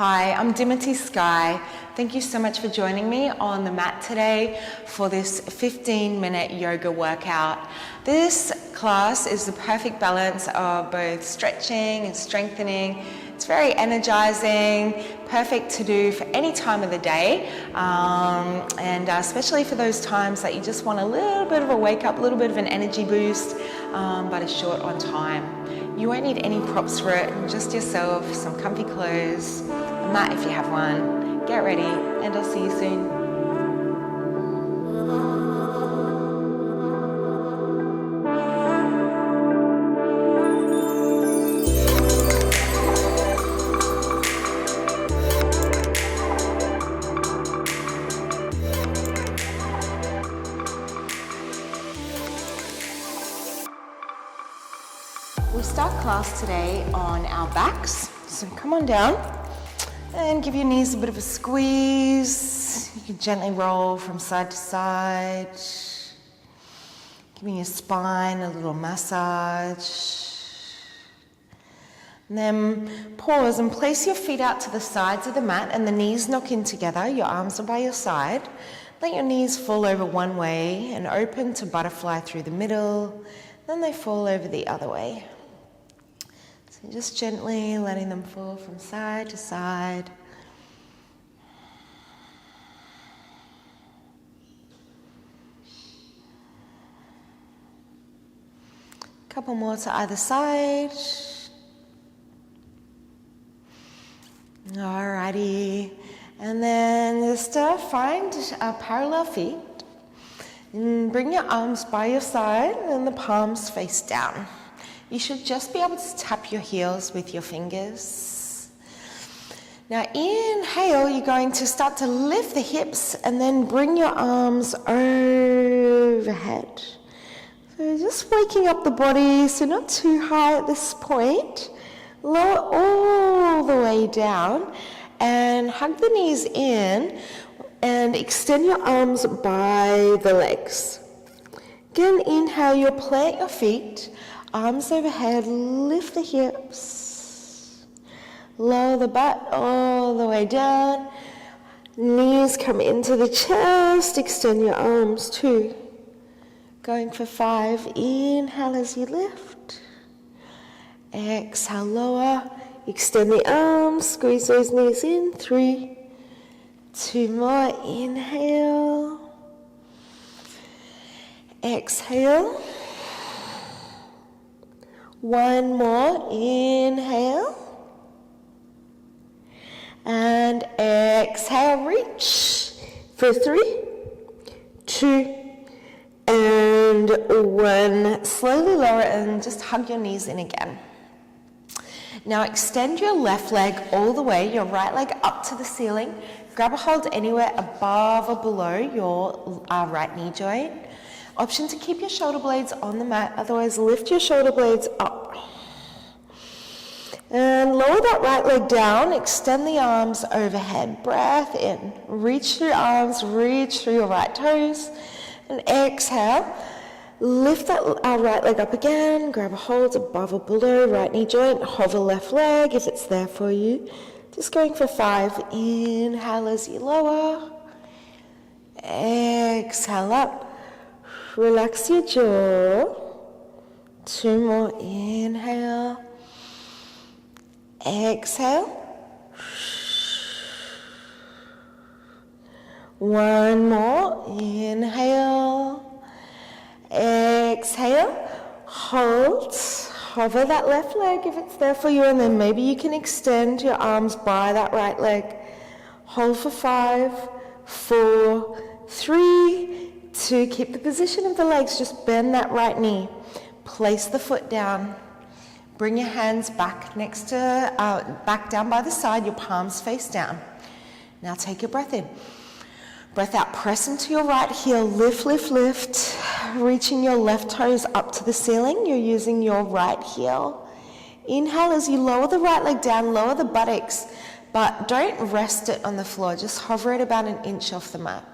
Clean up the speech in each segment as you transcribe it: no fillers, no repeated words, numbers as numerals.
Hi, I'm Dimity Sky. Thank you so much for joining me on the mat today for this 15-minute yoga workout. This class is the perfect balance of both stretching and strengthening. It's very energizing, perfect to do for any time of the day, and especially for those times that you just want a little bit of a wake up, a little bit of an energy boost, but it's short on time. You won't need any props for it, just yourself, some comfy clothes, a mat if you have one. Get ready, and I'll see you soon. We start class today on our backs, so come on down and give your knees a bit of a squeeze. You can gently roll from side to side, giving your spine a little massage. And then pause and place your feet out to the sides of the mat and the knees knock in together. Your arms are by your side. Let your knees fall over one way and open to butterfly through the middle. Then they fall over the other way. So just gently letting them fall from side to side. Couple more to either side. Alrighty. And then just find parallel feet. And bring your arms by your side and the palms face down. You should just be able to tap your heels with your fingers. Now inhale, you're going to start to lift the hips and then bring your arms overhead. So just waking up the body, so not too high at this point. Lower all the way down and hug the knees in and extend your arms by the legs. Again, inhale, you'll plant your feet. Arms overhead, lift the hips, lower the butt all the way down, knees come into the chest, extend your arms 2. Going for 5, inhale as you lift, exhale, lower, extend the arms, squeeze those knees in, 3, 2 more, inhale, exhale. 1 more, inhale, and exhale, reach for 3, 2, and 1. Slowly lower and just hug your knees in again. Now extend your left leg all the way, your right leg up to the ceiling. Grab a hold anywhere above or below your right knee joint. Option to keep your shoulder blades on the mat, otherwise lift your shoulder blades up. And lower that right leg down, extend the arms overhead, breath in. Reach through arms, reach through your right toes, and exhale. Lift that right leg up again, grab a hold above or below, right knee joint, hover left leg if it's there for you. Just going for 5, inhale as you lower, exhale up. Relax your jaw. 2 more, inhale, exhale. 1 more, inhale, exhale, hold, hover that left leg if it's there for you, and then maybe you can extend your arms by that right leg. Hold for 5, 4, 3, 2, keep the position of the legs, just bend that right knee. Place the foot down. Bring your hands back next to, back down by the side, your palms face down. Now take your breath in. Breath out, press into your right heel, lift, lift, lift. Reaching your left toes up to the ceiling, you're using your right heel. Inhale as you lower the right leg down, lower the buttocks, but don't rest it on the floor, just hover it about 1 inch off the mat.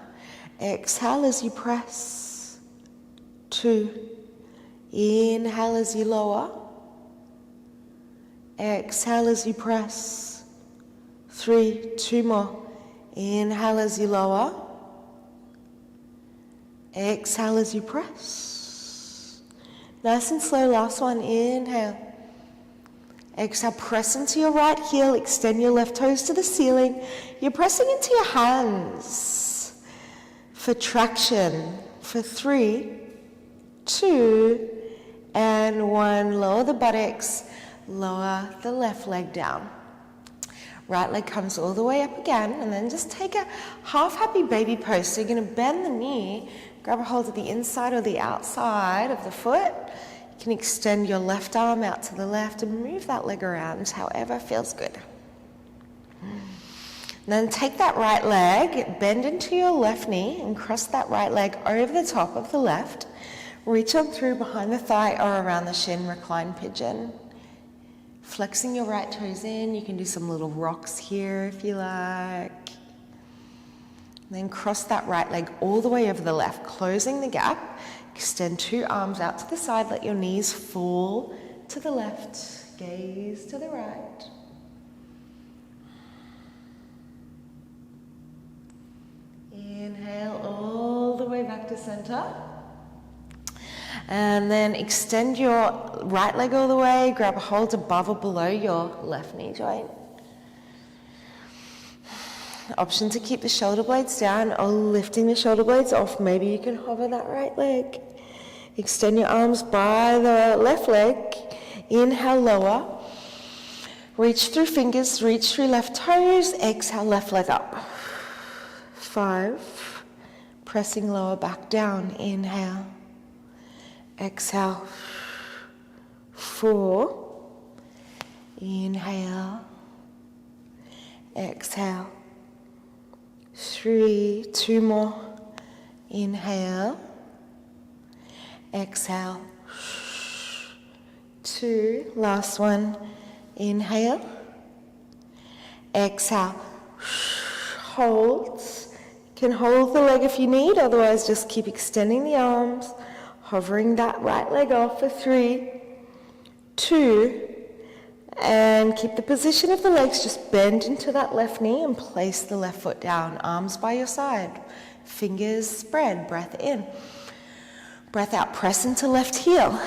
Exhale as you press. 2. Inhale as you lower. Exhale as you press. 3, 2 more. Inhale as you lower. Exhale as you press. Nice and slow, last one. Inhale. Exhale, press into your right heel, extend your left toes to the ceiling. You're pressing into your hands for traction. For 3, 2, and 1. Lower the buttocks, lower the left leg down. Right leg comes all the way up again, and then just take a half happy baby pose. So you're going to bend the knee, grab a hold of the inside or the outside of the foot. You can extend your left arm out to the left and move that leg around however feels good. And then take that right leg, bend into your left knee and cross that right leg over the top of the left. Reach on through behind the thigh or around the shin, recline pigeon. Flexing your right toes in, you can do some little rocks here if you like. Then cross that right leg all the way over the left, closing the gap. Extend 2 arms out to the side, let your knees fall to the left, gaze to the right. Inhale all the way back to center. And then extend your right leg all the way, grab a hold above or below your left knee joint. Option to keep the shoulder blades down or lifting the shoulder blades off. Maybe you can hover that right leg. Extend your arms by the left leg. Inhale, lower. Reach through fingers, reach through left toes. Exhale, left leg up. 5. Pressing lower back down. Inhale. Exhale. 4. Inhale. Exhale. 3, 2 more. Inhale. Exhale. 2, last one. Inhale. Exhale. Hold. You can hold the leg if you need, otherwise just keep extending the arms, hovering that right leg off for 3, 2, and keep the position of the legs, just bend into that left knee and place the left foot down, arms by your side, fingers spread, breath in. Breath out, press into left heel,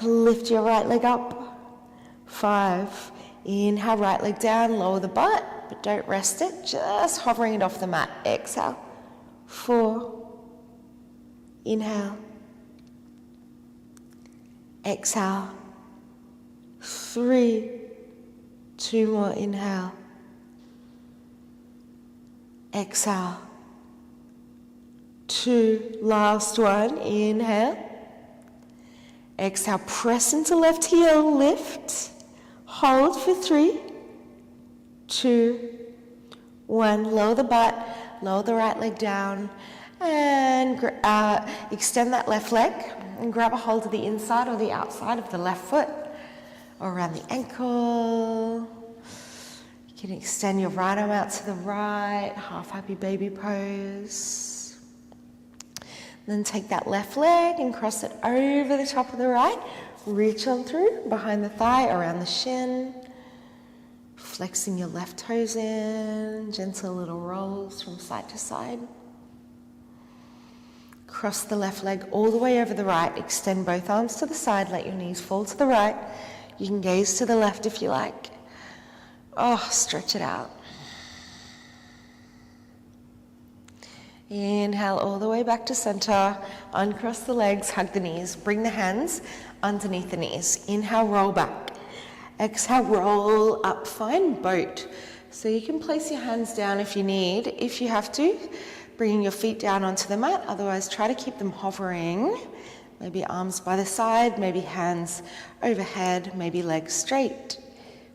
lift your right leg up. 5, inhale, right leg down, lower the butt, but don't rest it, just hovering it off the mat. Exhale. 4, inhale. Exhale. 3, 2 more, inhale. Exhale. 2, last one, inhale. Exhale, press into left heel, lift. Hold for 3, 2, 1. Lower the butt, lower the right leg down, and extend that left leg and grab a hold of the inside or the outside of the left foot or around the ankle. You can extend your right arm out to the right, half happy baby pose. Then take that left leg and cross it over the top of the right. Reach on through behind the thigh, around the shin. Flexing your left toes in, gentle little rolls from side to side. Cross the left leg all the way over the right. Extend both arms to the side, let your knees fall to the right. You can gaze to the left if you like. Oh, stretch it out. Inhale all the way back to center. Uncross the legs, hug the knees. Bring the hands underneath the knees. Inhale, roll back. Exhale, roll up. Find boat. So you can place your hands down if you need. If you have to, bringing your feet down onto the mat. Otherwise, try to keep them hovering. Maybe arms by the side, maybe hands overhead, maybe legs straight.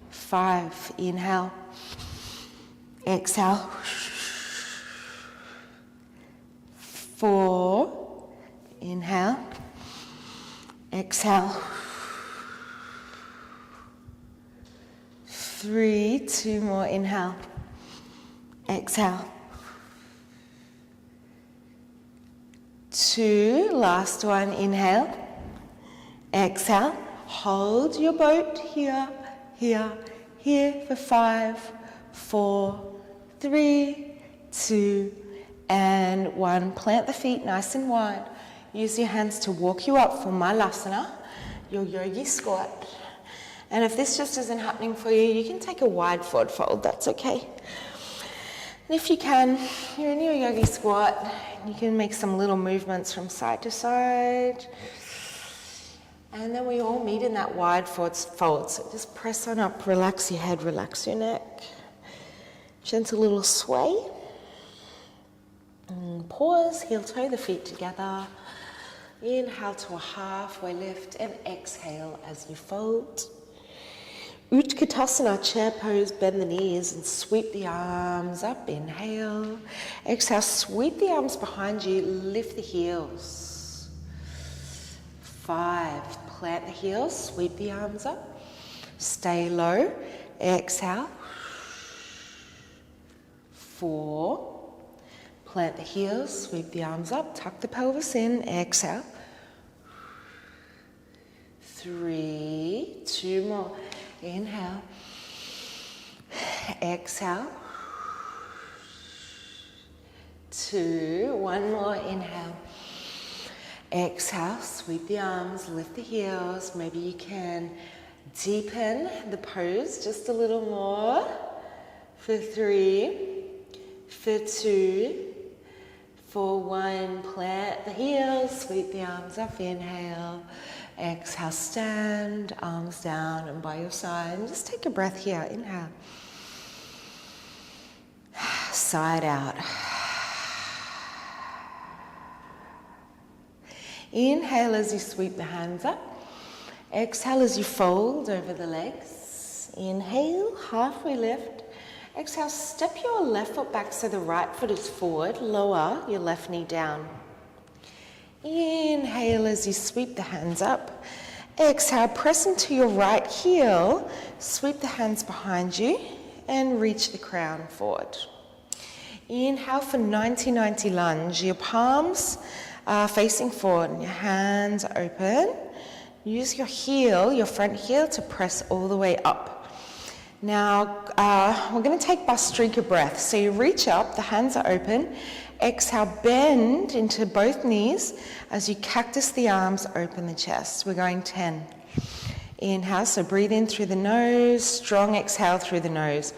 5, inhale. Exhale. 4, inhale. Exhale. 3, 2 more, inhale. Exhale. 2, last one, inhale. Exhale. Hold your boat here, here, here for 5, 4, 3, 2, and 1. Plant the feet nice and wide. Use your hands to walk you up for Malasana, your yogi squat. And if this just isn't happening for you, you can take a wide forward fold, that's okay. And if you can, you're in your yogi squat, you can make some little movements from side to side. And then we all meet in that wide forward fold. So just press on up, relax your head, relax your neck. Gentle little sway. And pause, heel toe the feet together. Inhale to a halfway lift and exhale as you fold. Utkatasana, chair pose, bend the knees and sweep the arms up. Inhale. Exhale, sweep the arms behind you, lift the heels. 5, plant the heels, sweep the arms up. Stay low. Exhale. 4. Plant the heels, sweep the arms up, tuck the pelvis in, exhale. 3, 2 more. Inhale. Exhale. 2, 1 more. Inhale. Exhale, sweep the arms, lift the heels. Maybe you can deepen the pose just a little more. For 3, for 2, for 1, plant the heels, sweep the arms up, inhale. Exhale, stand, arms down and by your side. And just take a breath here, inhale. Side out. Inhale as you sweep the hands up. Exhale as you fold over the legs. Inhale, halfway lift. Exhale, step your left foot back so the right foot is forward. Lower your left knee down. Inhale as you sweep the hands up. Exhale, press into your right heel. Sweep the hands behind you and reach the crown forward. Inhale for 90-90 lunge. Your palms are facing forward and your hands are open. Use your heel, your front heel, to press all the way up. Now, we're going to take Bhastrika breath. So you reach up, the hands are open. Exhale, bend into both knees as you cactus the arms, open the chest. We're going 10. Inhale, so breathe in through the nose, strong exhale through the nose.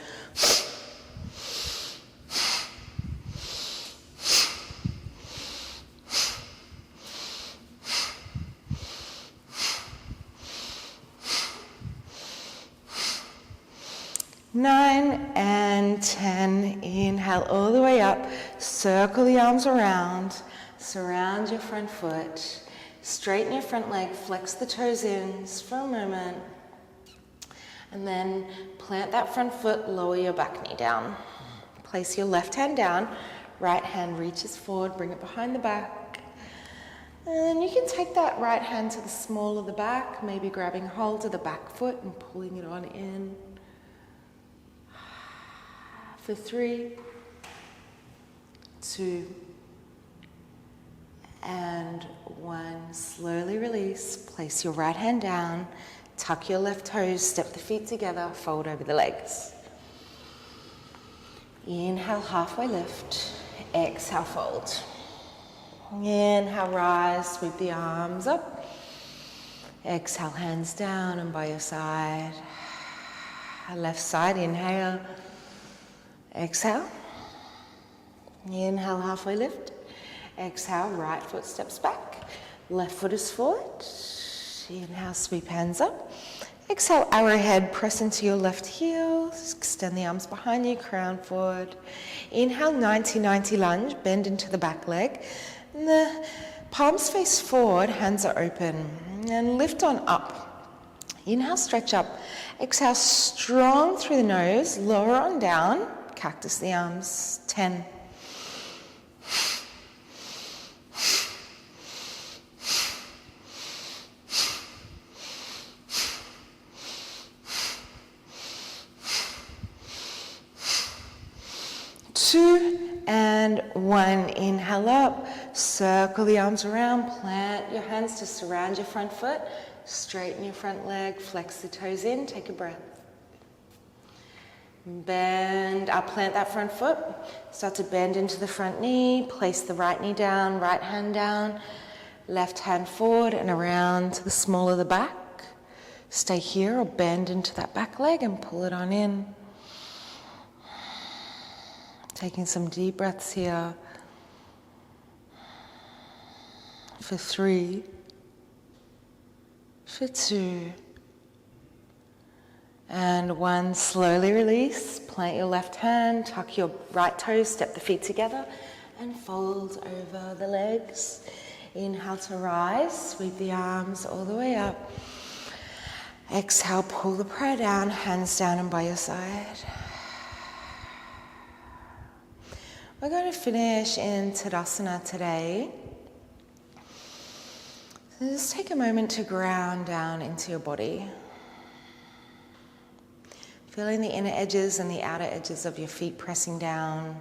Nine and 10. Inhale all the way up. Circle the arms around. Surround your front foot. Straighten your front leg. Flex the toes in just for a moment. And then plant that front foot. Lower your back knee down. Place your left hand down. Right hand reaches forward. Bring it behind the back. And you can take that right hand to the small of the back. Maybe grabbing hold of the back foot and pulling it on in. For 3, 2, and 1. Slowly release. Place your right hand down. Tuck your left toes. Step the feet together. Fold over the legs. Inhale, halfway lift. Exhale, fold. Inhale, rise. Sweep the arms up. Exhale, hands down and by your side. Left side, inhale. Exhale. Inhale, halfway lift. Exhale, right foot steps back. Left foot is forward. Inhale, sweep hands up. Exhale, arrowhead, press into your left heel. Extend the arms behind you, crown forward. Inhale, 90-90 lunge, bend into the back leg. And the palms face forward, hands are open. And lift on up. Inhale, stretch up. Exhale, strong through the nose, lower on down. Cactus the arms. 10. Two and 1. Inhale up. Circle the arms around. Plant your hands to surround your front foot. Straighten your front leg. Flex the toes in. Take a breath. Bend, plant that front foot. Start to bend into the front knee. Place the right knee down, right hand down. Left hand forward and around to the small of the back. Stay here or bend into that back leg and pull it on in. Taking some deep breaths here. For 3, for 2, and 1. Slowly release. Plant your left hand, tuck your right toes, step the feet together, and fold over the legs. Inhale to rise, sweep the arms all the way up. Exhale, pull the prayer down, hands down and by your side. We're going to finish in Tadasana today. So just take a moment to ground down into your body. Feeling the inner edges and the outer edges of your feet pressing down,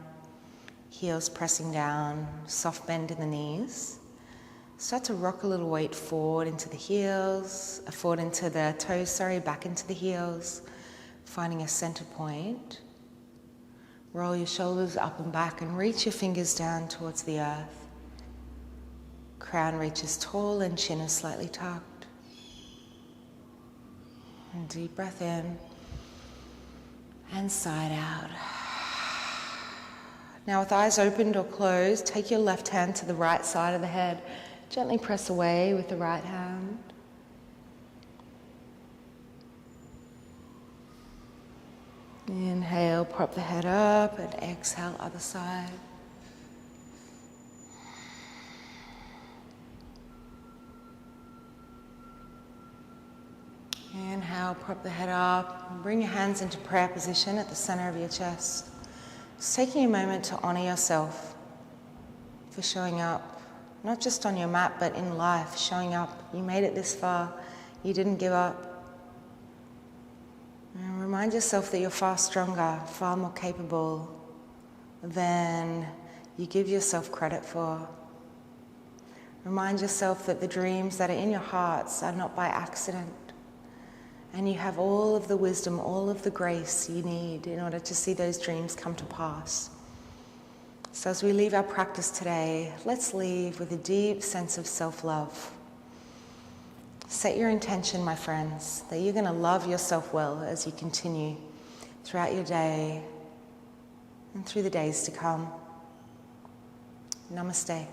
heels pressing down, soft bend in the knees. Start to rock a little weight forward into the heels, forward into the toes, back into the heels, finding a center point. Roll your shoulders up and back and reach your fingers down towards the earth. Crown reaches tall and chin is slightly tucked. And deep breath in and side out. Now with eyes opened or closed, take your left hand to the right side of the head. Gently press away with the right hand. Inhale, prop the head up, and exhale, other side. Inhale, prop the head up, and bring your hands into prayer position at the center of your chest. Just taking a moment to honor yourself for showing up, not just on your mat, but in life, showing up. You made it this far. You didn't give up. And remind yourself that you're far stronger, far more capable than you give yourself credit for. Remind yourself that the dreams that are in your hearts are not by accident. And you have all of the wisdom, all of the grace you need in order to see those dreams come to pass. So as we leave our practice today, let's leave with a deep sense of self-love. Set your intention, my friends, that you're going to love yourself well as you continue throughout your day and through the days to come. Namaste.